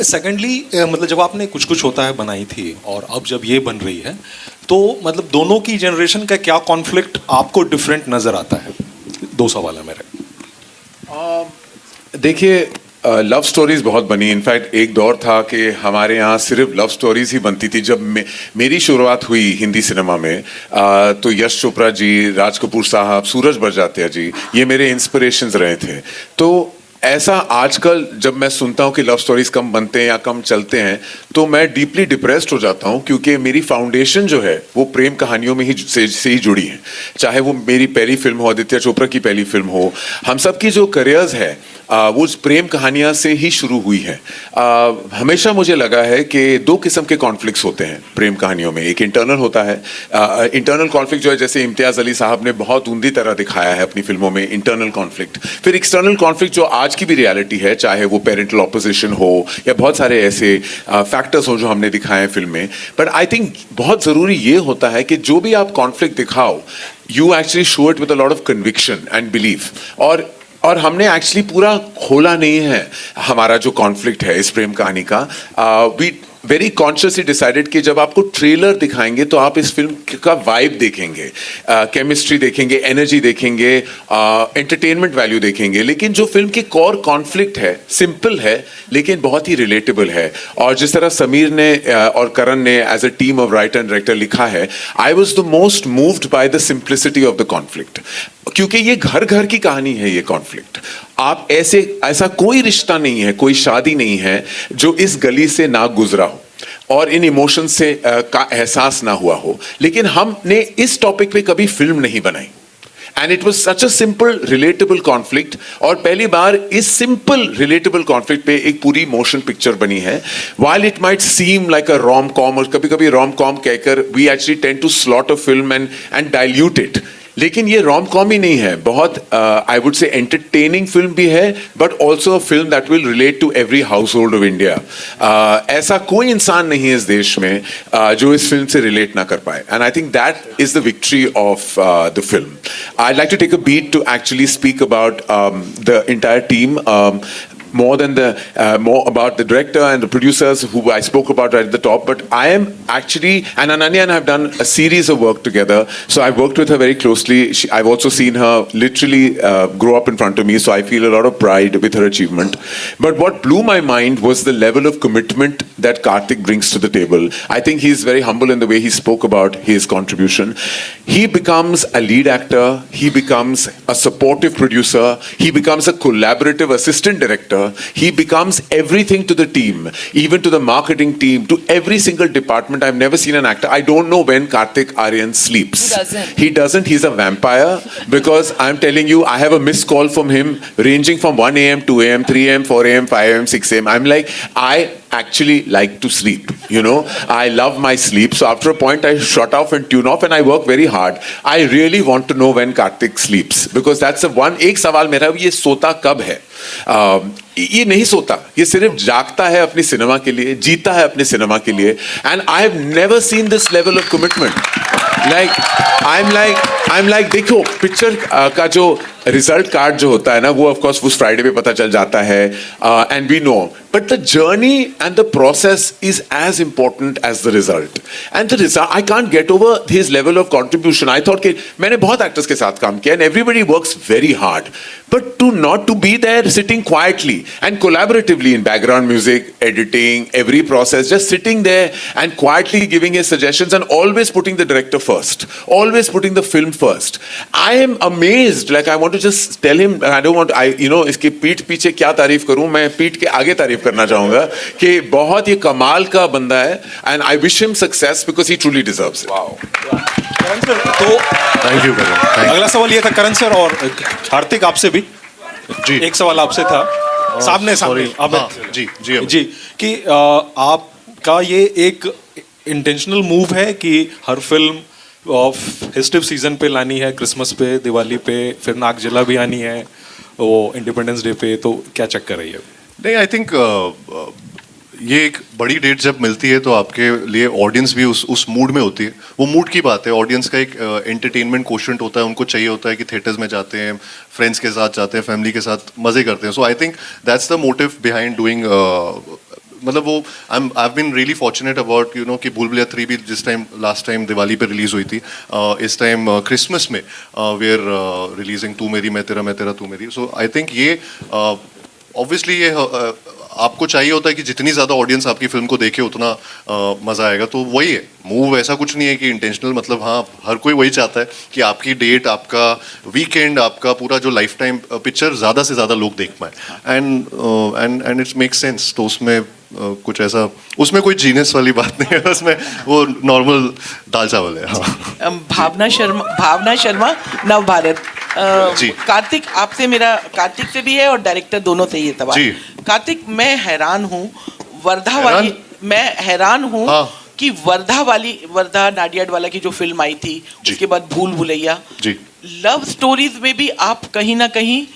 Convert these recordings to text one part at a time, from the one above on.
Secondly मतलब जब आपने कुछ कुछ होता है बनाई थी और अब जब ये बन रही है तो मतलब दोनों की जनरेशन का क्या कॉन्फ्लिक्ट आपको डिफरेंट नजर आता है? दो सवाल है मेरे। देखिए, लव स्टोरीज बहुत बनी। इनफैक्ट एक दौर था कि हमारे यहाँ सिर्फ लव स्टोरीज ही बनती थी। जब मेरी शुरुआत हुई हिंदी सिनेमा में तो यश चोपड़ा जी, राज कपूर साहब, सूरज बड़जात्या जी, ये मेरे इंस्पिरेशंस रहे थे। तो ऐसा आजकल जब मैं सुनता हूँ कि लव स्टोरीज कम बनते हैं या कम चलते हैं तो मैं डीपली डिप्रेस्ड हो जाता हूँ, क्योंकि मेरी फाउंडेशन जो है वो प्रेम कहानियों में ही से ही जुड़ी है। चाहे वो मेरी पहली फिल्म हो, आदित्य चोपड़ा की पहली फिल्म हो, हम सब की जो करियर्स है वो प्रेम कहानियां से ही शुरू हुई है। हमेशा मुझे लगा है कि दो किस्म के कॉन्फ्लिक्ट्स होते हैं प्रेम कहानियों में। एक इंटरनल होता है, इंटरनल कॉन्फ्लिक्ट जो है, जैसे इम्तियाज अली साहब ने बहुत उम्दी तरह दिखाया है अपनी फिल्मों में इंटरनल कॉन्फ्लिक्ट। फिर एक्सटर्नल कॉन्फ्लिक्ट जो आज की भी रियलिटी है, चाहे वो पेरेंटल ऑपोजिशन हो या बहुत सारे ऐसे फैक्टर्स हो जो हमने दिखाए हैं फिल्म में। बट आई थिंक बहुत ज़रूरी ये होता है कि जो भी आप कॉन्फ्लिक्ट दिखाओ, you actually show it with a lot of conviction and belief. और हमने एक्चुअली पूरा खोला नहीं है हमारा जो कॉन्फ्लिक्ट है इस प्रेम कहानी का। वी वेरी कॉन्शियसली डिसाइडेड कि जब आपको ट्रेलर दिखाएंगे तो आप इस फिल्म का वाइब देखेंगे, केमिस्ट्री देखेंगे, एनर्जी देखेंगे, एंटरटेनमेंट वैल्यू देखेंगे, लेकिन जो फिल्म की कोर कॉन्फ्लिक्ट है सिंपल है लेकिन बहुत ही रिलेटेबल है। और जिस तरह समीर ने और करण ने as a team of writer and director लिखा है, I was the most moved by the simplicity of the conflict, क्योंकि ये घर घर की कहानी है। ये कॉन्फ्लिक्ट आप ऐसा कोई रिश्ता नहीं है, कोई शादी नहीं है जो इस गली से ना गुजरा हो और इन इमोशन से का एहसास ना हुआ हो। लेकिन हमने इस टॉपिक पे कभी फिल्म नहीं बनाई and it was such a simple relatable conflict. और पहली बार इस सिंपल रिलेटेबल कॉन्फ्लिक्ट पे एक पूरी मोशन पिक्चर बनी है। While it might seem like a rom com, और कभी कभी रोम कॉम कहकर we actually tend to slot a film and dilute it, लेकिन ये रोम कॉम ही नहीं है, बहुत I would say entertaining film भी है, but also a film that will relate to every household of India. ऐसा कोई इंसान नहीं है इस देश में जो इस फिल्म से रिलेट ना कर पाए, and I think that is the victory of the film. I like to take a beat to actually speak about the entire team, more about the director and the producers who I spoke about right at the top. But I am actually, and Ananya and I have done a series of work together, so I've worked with her very closely. I've also seen her literally grow up in front of me, so I feel a lot of pride with her achievement. But what blew my mind was the level of commitment that Karthik brings to the table. I think he's very humble in the way he spoke about his contribution. He becomes a lead actor, he becomes a supportive producer, he becomes a collaborative assistant director. He becomes everything to the team, even to the marketing team, to every single department. I've never seen an actor. I don't know when Karthik Aaryan sleeps. He doesn't. He's a vampire, because I'm telling you, I have a missed call from him ranging from 1 a.m., 2 a.m., 3 a.m., 4 a.m., 5 a.m., 6 a.m. I'm like, I actually like to sleep, you know. I love my sleep. So after a point, I shut off and tune off, and I work very hard. I really want to know when Karthik sleeps, because that's the one. एक सवाल मेरा, ये सोता कब है? ये नहीं सोता, ये सिर्फ जागता है अपनी सिनेमा के लिए, जीता है अपने सिनेमा के लिए। And I have never seen this level of commitment. I am like देखो, पिक्चर का जो रिजल्ट कार्ड जो होता है ना, वो ऑफ कोर्स उस फ्राइडे पे पता चल जाता है, and we know, but the journey and the process is as important as the result. And the result, I can't get over his level of contribution. I thought कि मैंने बहुत actors के साथ काम किया and everybody works very hard, but not to be there sitting quietly and collaboratively in background music, editing, every process, just sitting there and quietly giving his suggestions and always putting the director first, always putting the film first. I am amazed, like I want to just tell him, I don't want, इसके पीठ पीछे क्या तारीफ करूं, मैं पीठ के आगे तारीफ करना चाहूंगा कि बहुत ये कमाल का बंदा है, and I wish him success because he truly deserves it. Wow. Karan sir, तो थैंक यू करण। अगला सवाल ये था करण सर और कार्तिक आपसे भी जी, एक सवाल आपसे था, सामने अब जी कि आपका ये एक इंटेंशनल मूव है कि हर फिल्म ऑफ फेस्टिव सीजन पे लानी है, क्रिसमस पे, दिवाली पे, फिर नागजिला भी आनी है, वो इंडिपेंडेंस डे पे, तो क्या चक्कर है ये? नहीं, आई थिंक ये एक बड़ी डेट जब मिलती है तो आपके लिए ऑडियंस भी उस मूड में होती है। वो मूड की बात है, ऑडियंस का एक एंटरटेनमेंट क्वोशंट होता है, उनको चाहिए होता है कि थिएटर्स में जाते हैं, फ्रेंड्स के साथ जाते हैं, फैमिली के साथ मज़े करते हैं। So I think that's the motive behind doing, मतलब वो I have been really fortunate about you know कि भूल भुलैया 3 भी जिस टाइम लास्ट टाइम दिवाली पे रिलीज हुई थी, इस टाइम क्रिसमस में वी आर रिलीजिंग तू मेरी मैं तेरा तू मेरी. सो आई थिंक ये ऑब्वियसली ये आपको चाहिए होता है कि जितनी ज़्यादा ऑडियंस आपकी फिल्म को देखे उतना मज़ा आएगा. तो वही है मूव, ऐसा कुछ नहीं है कि इंटेंशनल, मतलब हाँ हर कोई वही चाहता है कि आपकी डेट, आपका वीकेंड, आपका पूरा जो लाइफ टाइम पिक्चर ज़्यादा से ज़्यादा लोग देख पाए. And it's make sense. तो उसमें कुछ ऐसा, उसमें कोई जीनियस वाली बात नहीं है, उसमें वो नॉर्मल दाल चावल है. हाँ. भावना शर्मा नव भारत. जी. कार्तिक, आपसे मेरा कार्तिक से भी है और डायरेक्टर दोनों से ये सवाल. जी. कार्तिक, मैं हैरान हूँ वर्धा हैरान? वाली, मैं हैरान हूँ हाँ. कि वर्धा नाडियाड वाला की जो फिल्म आई थी, जी. उसके बाद भूल भुलैया, जी. लव स्टोरीज में भी आप कहीं ना कहीं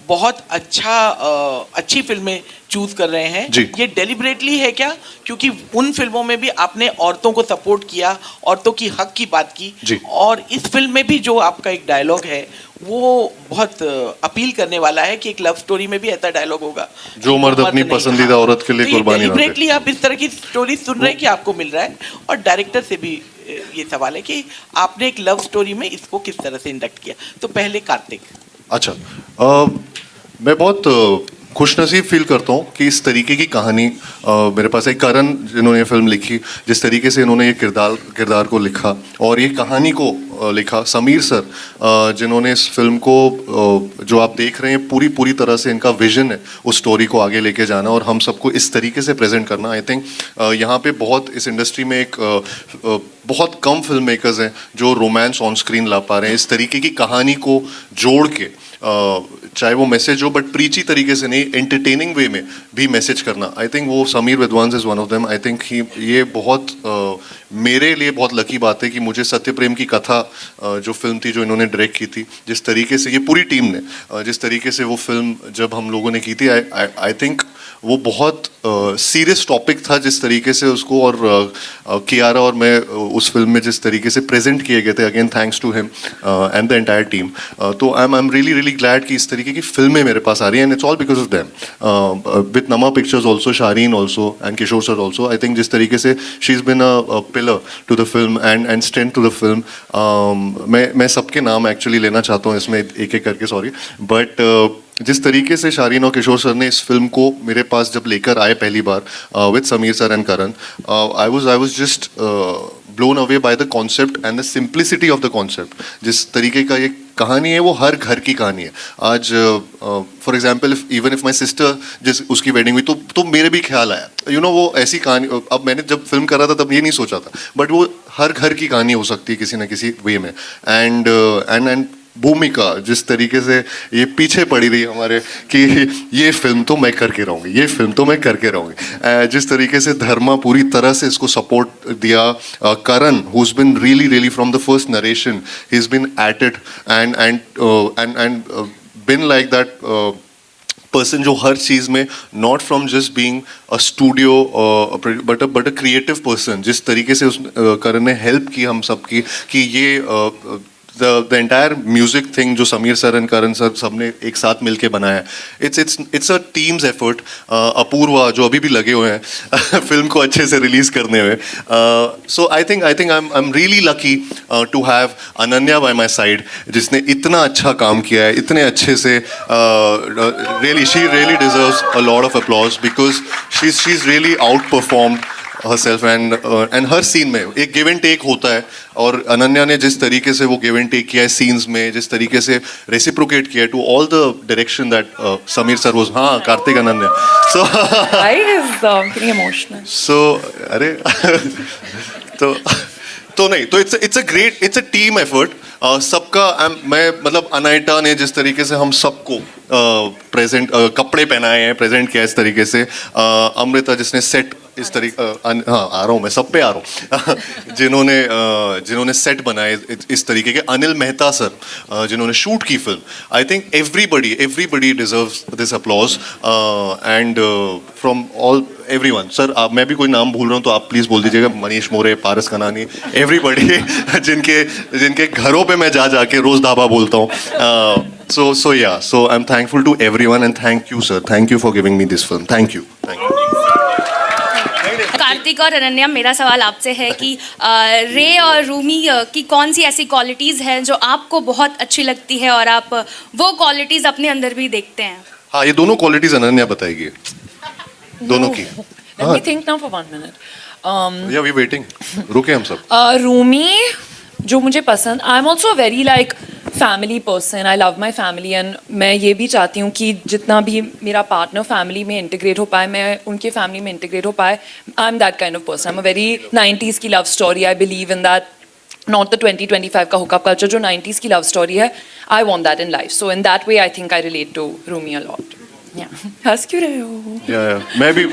बहुत अच्छी फिल्में चूज कर रहे हैं. जी. ये डेलिबरेटली है क्या? क्योंकि उन फिल्मों में भी आपने औरतों को सपोर्ट किया, औरतों की हक की बात की. जी. और इस फिल्म में भी जो आपका एक डायलॉग है वो बहुत अपील करने वाला है कि एक लव स्टोरी में भी ऐसा डायलॉग होगा, जो मर्द अपनी नहीं. पसंदीदा औरत के लिए तो ये कुर्बानी ना दे. डेलिबरेटली आप इस तरह की स्टोरी सुन रहे हैं कि आपको मिल रहा है. और डायरेक्टर से भी ये सवाल है कि आपने एक लव स्टोरी में इसको किस तरह से इंडक्ट किया. तो पहले कार्तिक. अच्छा, मैं बहुत खुशनसीब फील करता हूँ कि इस तरीके की कहानी मेरे पास है. करण जिन्होंने ये फिल्म लिखी, जिस तरीके से इन्होंने ये किरदार को लिखा और ये कहानी को लिखा, समीर सर जिन्होंने इस फिल्म को जो आप देख रहे हैं पूरी तरह से इनका विजन है उस स्टोरी को आगे लेके जाना और हम सबको इस तरीके से प्रेजेंट करना. आई थिंक यहाँ पे बहुत इस इंडस्ट्री में एक बहुत कम फिल्म मेकर्स हैं जो रोमांस ऑन स्क्रीन ला पा रहे हैं. इस तरीके की कहानी को जोड़ के चाहे वो मैसेज हो बट प्रीची तरीके से नहीं, एंटरटेनिंग वे में भी मैसेज करना. आई थिंक वो Sameer Vidwans is one of them. I think ये बहुत मेरे लिए बहुत लकी बात है कि मुझे सत्य प्रेम की कथा जो फिल्म थी जो इन्होंने डायरेक्ट की थी, जिस तरीके से ये पूरी टीम ने जिस तरीके से वो फिल्म जब हम लोगों ने की थी, आई थिंक वो बहुत सीरियस टॉपिक था जिस तरीके से उसको, और कियारा और मैं उस फिल्म में जिस तरीके से प्रेजेंट किए गए थे, again thanks to him and the entire team. तो आई एम रियली ग्लैड कि इस तरीके की फिल्में मेरे पास आ रही हैं and it's all because of them. With Namah pictures also, Shareen also and Kishore sir also. I think जिस तरीके से she is been a pillar to the film and strength to the film. मैं सबके नाम एक्चुअली लेना चाहता हूँ इसमें एक एक करके, सॉरी, बट जिस तरीके से शारीन और किशोर सर ने इस फिल्म को मेरे पास जब लेकर आए पहली बार with Sameer sir and Karan, I was just blown away by the concept and the simplicity of the concept. जिस तरीके का ये कहानी है वो हर घर की कहानी है. आज for example even if my sister जिस उसकी वेडिंग हुई तो मेरे भी ख्याल आया, यू नो, वो ऐसी कहानी. अब मैंने जब फिल्म कर रहा था तब ये नहीं सोचा था, बट वो हर घर की कहानी हो सकती है किसी ना किसी वे में. एंड भूमिका जिस तरीके से ये पीछे पड़ी रही हमारे कि ये फिल्म तो मैं करके रहूँगी, ये फिल्म तो मैं करके रहूँगी. जिस तरीके से धर्मा पूरी तरह से इसको सपोर्ट दिया. Karan who is been really from the first narration, he is been at it and been like that person जो हर चीज़ में not from just being a studio but a creative person. जिस तरीके से उस करण ने हेल्प की हम सबकी कि ये the entire music thing जो Sameer sir and Karan sir सबने एक साथ मिलके बनाया, it's a team's effort. Apoorva जो अभी भी लगे हुए हैं फिल्म को अच्छे से रिलीज करने में. So I think I'm really lucky to have Ananya by my side जिसने इतना अच्छा काम किया है, इतने अच्छे से. She really deserves a lot of applause because she's really outperformed herself and हर सीन में एक गिव एंड टेक होता है और अनन्या ने जिस तरीके से वो गिव एंड टेक किया है सीन्स में, जिस तरीके से रेसिप्रोकेट किया है to all the direction that Sameer sir was, हाँ कार्तिक अनन्या. सो I is getting emotional. सो अरे तो नहीं, तो इट्स अ टीम एफर्ट. सबका मैं मतलब अनाइटा ने जिस तरीके से हम सबको प्रेजेंट कपड़े पहनाए हैं, प्रेजेंट किया इस तरीके से. अमृता जिसने सेट इस तरीके, हाँ आ रहा हूँ मैं, सब पे आ रहा हूँ जिन्होंने सेट बनाए इस तरीके के. अनिल मेहता सर जिन्होंने शूट की film. I think everybody deserves this applause and from all everyone. Sir मैं भी कोई नाम भूल रहा हूँ तो आप प्लीज़ बोल दीजिएगा. मनीष मोरे, पारस कनानी, एवरीबडी जिनके घरों पे मैं जाके रोज ढाबा बोलता हूँ. So I'm thankful to everyone and thank you sir, thank you for giving me this film. Thank you. Kartik और अनन्या, मेरा सवाल आपसे है कि रे और रूमी की कौन सी ऐसी क्वालिटीज़ हैं जो आपको बहुत अच्छी लगती है और आप वो क्वालिटीज़ अपने अंदर भी देखते हैं? हाँ, ये दोनों क्वालिटीज अनन्या बताएगी, दोनों की। Let me think now for 1 minute. या वी वेटिंग, रुके हम सब। रूमी जो मुझे पसंद, I am also very like family person, I love my family and मैं ये भी चाहती हूँ कि जितना भी मेरा पार्टनर फैमिली में इंटीग्रेट हो पाए, मैं उनके फैमिली में इंटीग्रेट हो पाए। I am that kind of person, I am a very 90s की love story, I believe in that, not the 2025 का हुकअप कल्चर, जो 90s की लव स्टोरी है, I want that in life. So in that way I think I relate to Rumi a lot. हंस क्यों रहे हो? या मैं भी।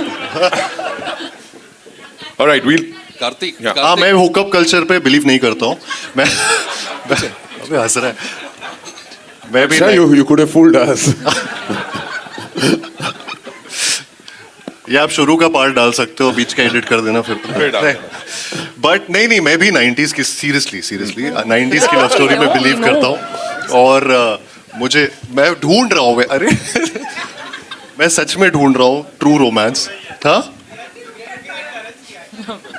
Alright, we'll. कार्तिक हाँ, कार्तिक, मैं हुकअप कल्चर पे बिलीव नहीं करता हूँ। मैं अबे हंस रहा है। मैं भी Sir, you could have fooled us. या आप शुरू का पार्ट डाल सकते हो, बीच का एडिट कर देना फिर। बट नहीं, मैं भी 90s की सीरियसली 90s की लव स्टोरी में बिलीव करता हूँ। और मैं ढूंढ रहा हूँ, अरे मैं सच में ढूंढ रहा हूँ ट्रू रोमांस था।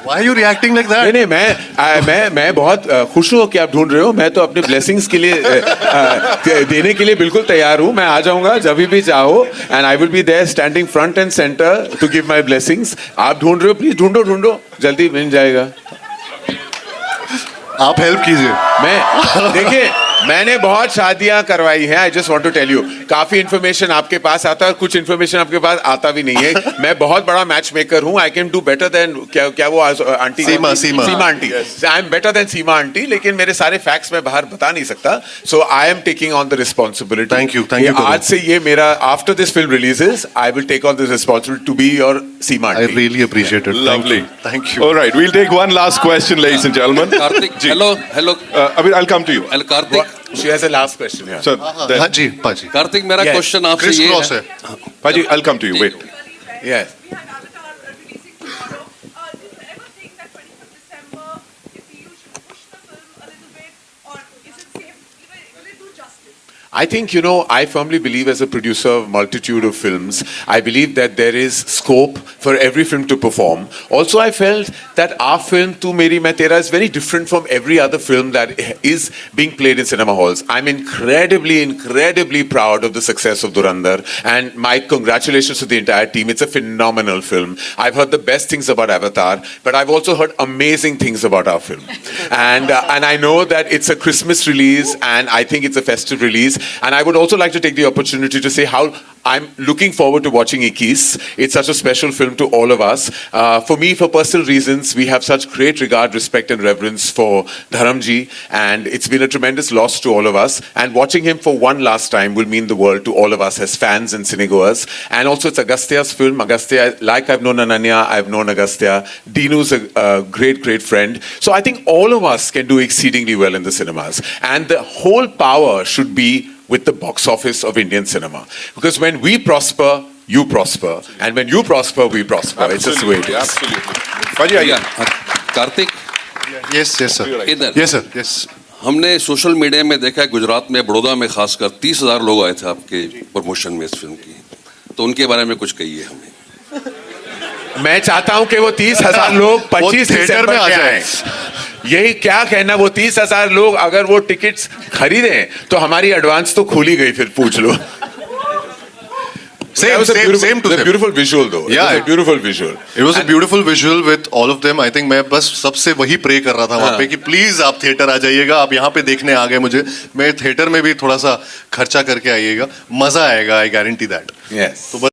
Why are you reacting like that? नहीं, मैं बहुत खुश हूँ कि आप ढूंढ रहे हो। मैं तो अपने ब्लेसिंग्स के लिए देने के लिए बिल्कुल तैयार हूँ। मैं आ जाऊंगा जब भी चाहो, and I will be there standing front and center to give my blessings. आप ढूंढ रहे हो, प्लीज ढूंढो, जल्दी मिल जाएगा। आप हेल्प कीजिए। देखिए, मैंने बहुत शादियां करवाई हैं। I just want to tell you, काफी इन्फॉर्मेशन आपके पास आता है, कुछ इन्फॉर्मेशन आपके पास आता भी नहीं है। मैं बहुत बड़ा मैच मेकर हूँ। I can do better than क्या वो aunty Seema aunty, I am better than Seema aunty, लेकिन मेरे सारे फैक्ट्स मैं बाहर बता नहीं सकता। So I am taking on the responsibility. Thank you, आज से ये मेरा, after this film releases, I will take on this responsibility to be your Seema I aunty. really appreciate it. Lovely. Thank you. Alright, we'll take one last question, ladies and gentlemen. Kartik, ji. Hello Abhi, I'll come to you. Kartik, She has a last question here. So, then, हाँ जी, पाजी। कार्तिक, मेरा Yes. Question आपसे Chris ये cross है। है। Paji, I'll come to you. Wait. Yes. I think, I firmly believe as a producer of multitude of films, I believe that there is scope for every film to perform. Also, I felt that our film, Tu Meri Main Tera, is very different from every other film that is being played in cinema halls. I'm incredibly proud of the success of Dhurandhar, and my congratulations to the entire team. It's a phenomenal film. I've heard the best things about Avatar, but I've also heard amazing things about our film. And I know that it's a Christmas release, and I think it's a festive release. And I would also like to take the opportunity to say how I'm looking forward to watching Ikis. It's such a special film to all of us. For me, for personal reasons, we have such great regard, respect, and reverence for Dharamji, and it's been a tremendous loss to all of us. And watching him for one last time will mean the world to all of us as fans and cinegoers. And also, it's Agastya's film. Agastya, like I've known Ananya, I've known Agastya. Dinu's a great friend. So I think all of us can do exceedingly well in the cinemas. And the whole power should be with the box office of Indian cinema. Because when we prosper, you prosper. And when you prosper, we prosper. It's just the way it is. Absolutely. Paji, भैया, आइए. Kartik, Yes, sir. इधर Yes, sir. Yes. हमने social media में देखा है, गुजरात में, बड़ौदा में खासकर 30,000 लोग आए थे आपके प्रमोशन में इस फिल्म की, तो उनके बारे में कुछ कहिए हमें। मैं चाहता हूं कि वो 30,000 लोग 25 थिएटर दिसंबर में आ में जाए। आए। यही क्या कहना, वो 30,000 लोग अगर वो टिकट्स खरीदें तो हमारी एडवांस तो खुली गई, फिर पूछ लो। Same to same. Beautiful visual though. Yeah, It was a beautiful visual. It was a beautiful visual with all of them. I think मैं बस सबसे वही प्रे कर रहा था वहाँ पे कि प्लीज आप थिएटर आ जाइएगा, आप यहाँ पे देखने आ गए मुझे, मैं थिएटर में भी थोड़ा सा खर्चा करके आइएगा, मजा आएगा, आई गारंटी दैट। Yes. तो